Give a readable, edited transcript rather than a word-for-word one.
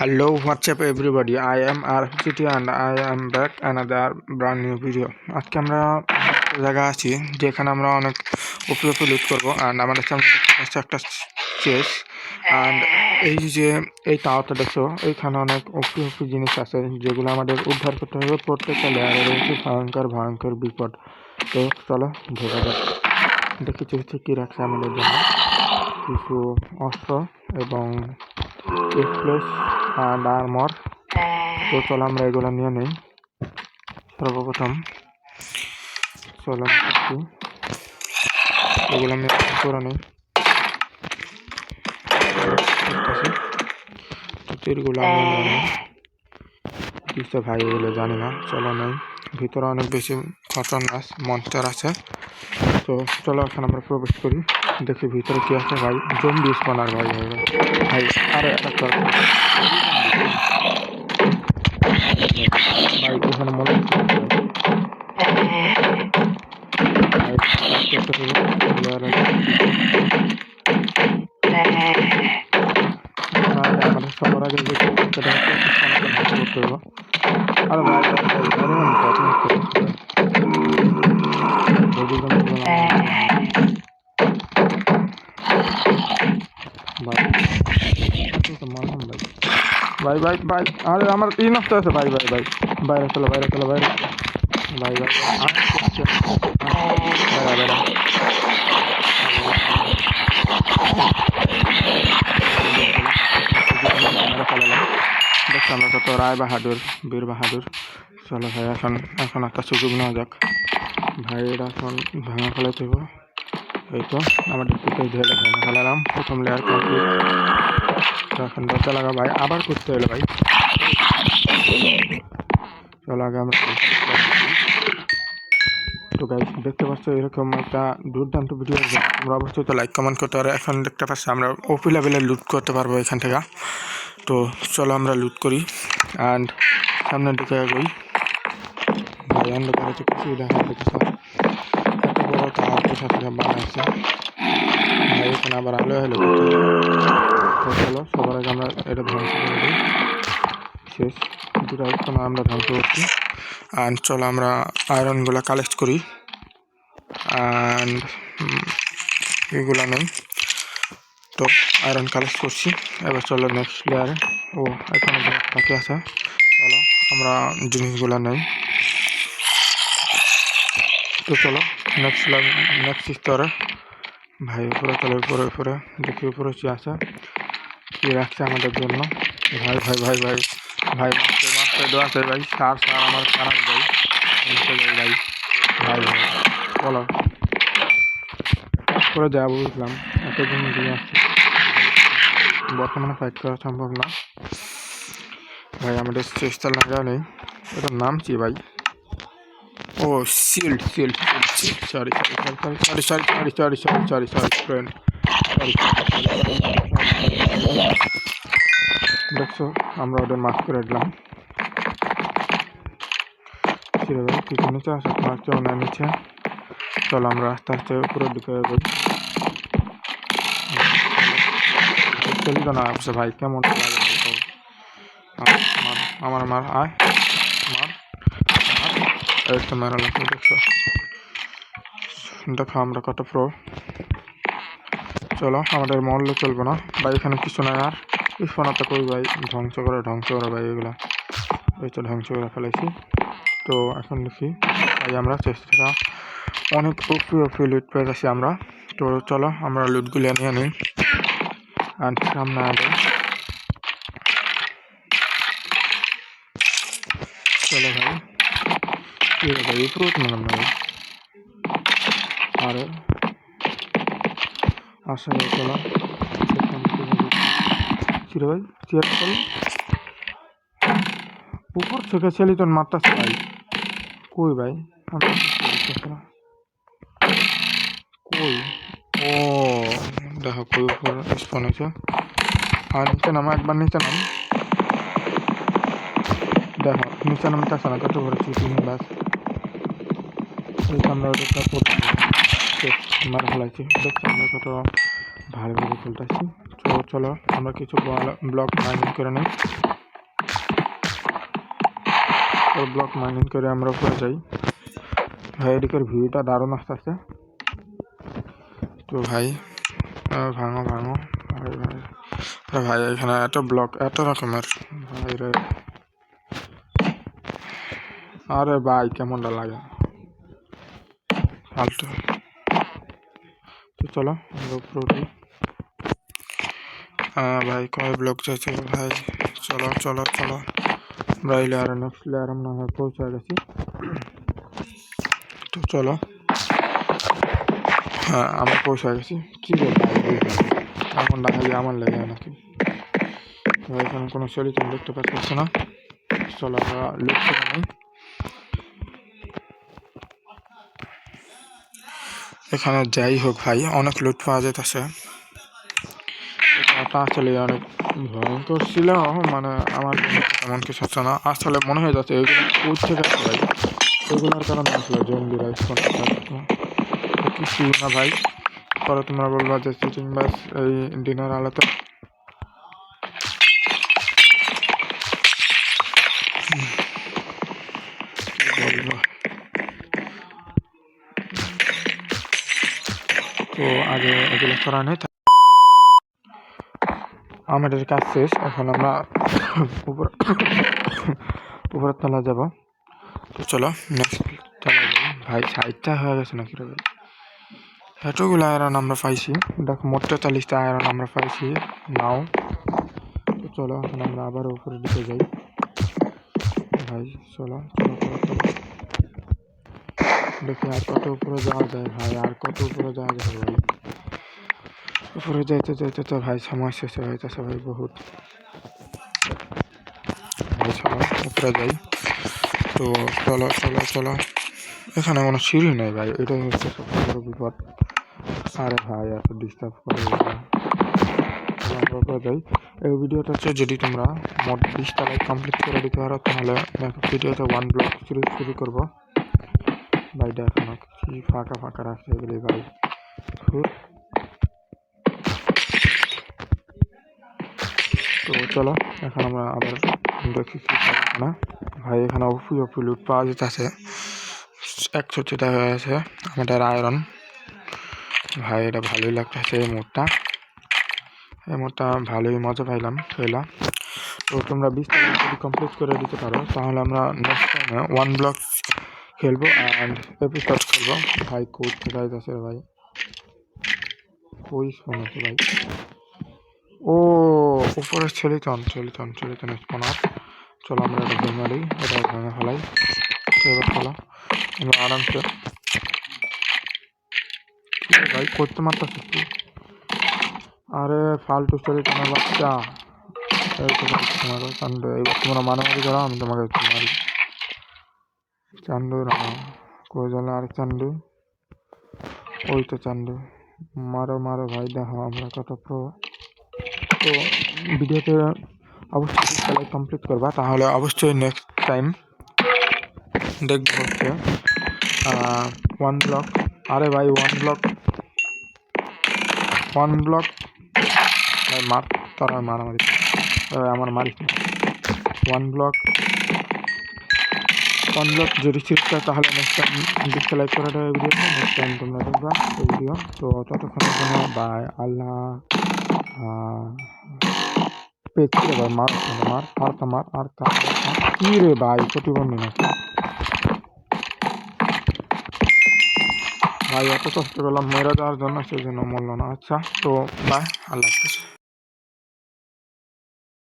Hello, what's up everybody? I am RFGT and I am back another brand new video. আজকে আমরা একটা জায়গা আছি যেখানে আমরা অনেক উপরে লুট করবো and আমাদের সামনে একটা চেস and এই টাওয়ারটা দেখছো এইখানে অনেক উপরে জিনিস আছে যেগুলো আমাদের উদ্ধার করতে হবে প্রত্যেকটা লেয়ারে রয়েছে ভয়ঙ্কর বিপদ। তো চলো ঢোকা যাক, দেখি হচ্ছে কি রাখছে আমাদের জন্য। কিছু অস্ত্র এবং এক্সপ্রেস আর আর্মর। তো চলো আমরা এগুলো নিয়ে নিই। সর্বপ্রথম চলো এগুলো আমি করে নিই। তীরগুলো আমি নিয়ে নিই। কিসে ভাই এগুলো জানি না, চলো নেই। ভিতরে অনেক বেশি খতরনাক মনস্টার আছে। তো চলো এখন আমরা প্রবেশ করি, দেখি ভিতরে কি আছে। ভাই জম্বি স্পনার ভাই ভাই আরে একটা ভাই ওখানে মনে আমাদের সবার আগে যে করতে হবে। আর ভাই ভাই ভাই ভাই আরে আমার এই নষ্ট আছে ভাই ভাই ভাই বাইরে চলো বাইরে চলো বাইরে ভাই ভাই দেখছি আমরা কত রায় বাহাদুর বীর বাহাদুর। চলো ভাই এখন এখন একটা সুযোগ নেওয়া যাক ভাই। এটা এখন ভাঙা ফেলাইতে হবে। এই তো আমাদের পিঠে ধরে ভাঙা ফেলালাম প্রথম লেয়ার কমপ্লিট। তো এখন দরজা লাগা ভাই আবার করতে হলো ভাই। চলো আগে আমরা তো গাইস দেখতে পাচ্ছ এরকম একটা দুর্দান্ত ভিডিও আসবে, তোমরা অবশ্যই তো লাইক কমেন্ট করতে পারো। এখন দেখতে পাচ্ছ আমরা ওপি লেভেলে লুট করতে পারবো এখান থেকে। তো চলো আমরা লুট করি অ্যান্ড সামনের দিকে এগোই ভাই। অন্ধকারে তো কিছুই দেখা যাচ্ছে, এত বড় টাওয়ার কোথা থেকে বানাইছে ভাই। এখানে আবার আলো হলো। তো চলো সবার আগে আমরা এটা ধ্বংস করে দিই। শেষ দুটো আমরা ধ্বংস করছি অ্যান্ড চলো আমরা আয়রনগুলো কালেক্ট করি অ্যান্ড এগুলো নেই। তো আয়রন কালেক্ট করছি, এবার চলো নেক্সট লেয়ারে। ও এখানে বাকি আছে, চলো আমরা জিনিসগুলো নেই। তো চলো নেক্সট স্তরে ভাই উপরে চলো উপরে দেখি উপরে কি আছে, কি রাখছে আমাদের জন্য। ভাই ভাই ভাই ভাই ভাই মাস্টার দেওয়া আছে ভাই। সার আমার খারাপ ভাই ভাই ভাই ভাই বলো করে যাবো বুঝলাম। এতদিন দিয়ে আসছে বর্তমানে ফাইট করা সম্ভব না ভাই। আমাদের চেষ্টা লাগা নেই। এটার নাম কি ভাই? ও শিল্ড শিল্ড সরি ফ্রেন্ড দেখছো আমরা ওদের মাফ করে দিলাম। কিছু নিচে আসে তোমার কেউ না নিচে। চলো আমরা আস্তে আস্তে উপরের দিকে এগোই। চলি তো না আসছে ভাই, কেমন লাগে আমার মার আয় মার এই তো মেরা লাগবে। দেখছো দেখো আমরা কত প্রো। চলো আমাদের মরলে চলবে না ভাই, এখানে কিছু নাই আর। স্পনারটা কই ভাই? ধ্বংস করে ভাই এগুলা। এই তো ধ্বংস করে ফেলেছি। তো এখন দেখি ভাই আমরা চেষ্টা অনেক উপরে লুট পেয়ে গেছি আমরা। তো চলো আমরা লুটগুলো নিয়ে নিই আর সামনে আগে চলো ভাই। কি রে ভাই উপরে উঠলাম না ভাই। আরে আসলে চলো কি রে ভাই চেয়ার চল উপর থেকে ছেলি তোর মারতাছে ভাই। কই ভাই কই? ও দেখো কই উপর স্পন হয়েছে। আর নিচে নামা একবার নিচে নাম দেখো নিচে নামতেছে না কত বড় চিটিং বাস। আমরা ওটা মার ফেলাইছি। দেখছি আমরা কত ভালোভাবে খেলতেছি। তো চলো আমরা কিছু ব্লক মাইনিং করে নিই। ব্লক মাইনিং করে আমরা উপরে যাই। ভাই এদিকের ভিউটা দারুণ আসতেছে। তো ভাই ভাঙো ভাঙো ভাই ভাই ভাই এখানে এত ব্লক এত রকমের ভাই রে। আরে ভাই কেমনটা লাগে ফালতু। তো চলো আমরা উপরে উঠি। ভাই কয় ব্লক যাচ্ছে ভাই, চলো চলো চলো। ভাই লেয়ার নেক্সট লেয়ার আমরা পৌঁছে গেছি। তো চলো হ্যাঁ আমরা পৌঁছে গেছি। কি রে ভাই এমন ডাকাই আমার লেগে নাকি ভাই, এখানে কোনো শরীর তুমি দেখতে পাচ্ছ না। চলো আমরা লুট করে নিই। এখানে যাই হোক ভাই অনেক লুট পাওয়া যেতেছে। এটা আসলে অনেক ভয়ঙ্কর ছিল, মানে আমার তেমন কিছু হচ্ছে না। আসলে মনে হয়ে যাচ্ছে এগুলো কোচ থেকে আসে ভাই, এগুলোর কারণে আসলে জঙ্গিরা কিছু না ভাই। পরে তোমরা বলবা যে চিটিং বাস এই দিনের আলোতে। বলবো তো আগে এগুলো করা নেই। আমাদের কাজ শেষ, এখন আমরা উপরের তলা যাব। তো চলো নেক্সট তলা যাই। ভাই সাইডটা হয়ে গেছে নাকি রে ভাই, এতগুলো আয়রন আমরা পাইছি। দেখো মোট 43টা আয়রন আমরা পাইছি নাও। তো চলো এখন আমরা আবার উপরের দিকে যাই ভাই। চলো চলো চলো চলো দেখি আর কত উপরে যাওয়া যায় ভাই, আর কত উপরে যাওয়া যায় ভাই। উপরে যাইতে যাইতে তো ভাই সময় শেষ হয়ে যাইতেছে ভাই বহুত। ভাই চলো উপরে যাই। তো চলো চলো চলো, এখানে কোনো সিঁড়ি নেই ভাই, এটাই হচ্ছে সবচেয়ে বড় বিপদ। আরে ভাই এত ডিস্টার্ব করে যাই। এই ভিডিওটা হচ্ছে যদি তোমরা মোট 20টা লাইক কমপ্লিট করে দিতে পারো তাহলে ভিডিওতে 1 ব্লক সিরিজ শুরু করবো ভাই। দেখো না কি ফাঁকা ফাঁকা রাখছে এগুলি ভাই। তো চলো এখন আমরা আবার দেখি কি না ভাই। এখানে অফি লুট পাওয়া যেতেছে। 100টা হয়ে গেছে আমাদের আয়রন ভাই, এটা ভালোই লাগতেছে এই মোডটা। এই মোডটা ভালোই মজা পাইলাম খেলা। তো তোমরা 20টা যদি কমপ্লিট করে দিতে পারো তাহলে আমরা নেক্সট টাইমে 1 ব্লক খেলবো অ্যান্ড এপিসোড খেলবো ভাই। কোচ থেকে যাচ্ছে ভাই, কই শোনাচ্ছে ভাই। ও উপরে চলিতন স্পনার। চলো আমরা এটা ভেঙে দিই, এটা ভেঙে ফেলাই। এবার চলো আমরা আরামসে ভাই করতে মারতেছি কি। আরে ফালতু চলিতনের বাচ্চা, এই তো তোমার চান্দু। এইবার তোমরা মারামারি করো, আমি তোমাকে মারি। চান্দু না কই গেল আর চান্দু, ওই তো চান্দু। মারো মারো ভাই, দেখো আমরা কত প্রো। তো ভিডিওতে অবশ্যই খেলা কমপ্লিট করবা তাহলে অবশ্যই নেক্সট টাইম দেখবো হচ্ছে 1 ব্লক। আরে ভাই 1 ব্লক ভাই মার, তোর মারামারি আমার মারিস না। 1 ব্লক যদি শিখতে তাহলে নেক্সট টাইম ডিসলাইক করে দেবে ভিডিওটা। নেক্সট টাইম তোমরা দেখবা এই ভিডিও। তো ততক্ষণের জন্য বাই, আল্লাহ। পেয়েছি রে ভাই, মার আর কি রে ভাই, প্রতিবন্ধী নাকি ভাই। এত কষ্ট করলাম মেরে দেওয়ার জন্য, সেই জন্য মরল না। আচ্ছা তো বাই, আল্লাহ হাফেজ।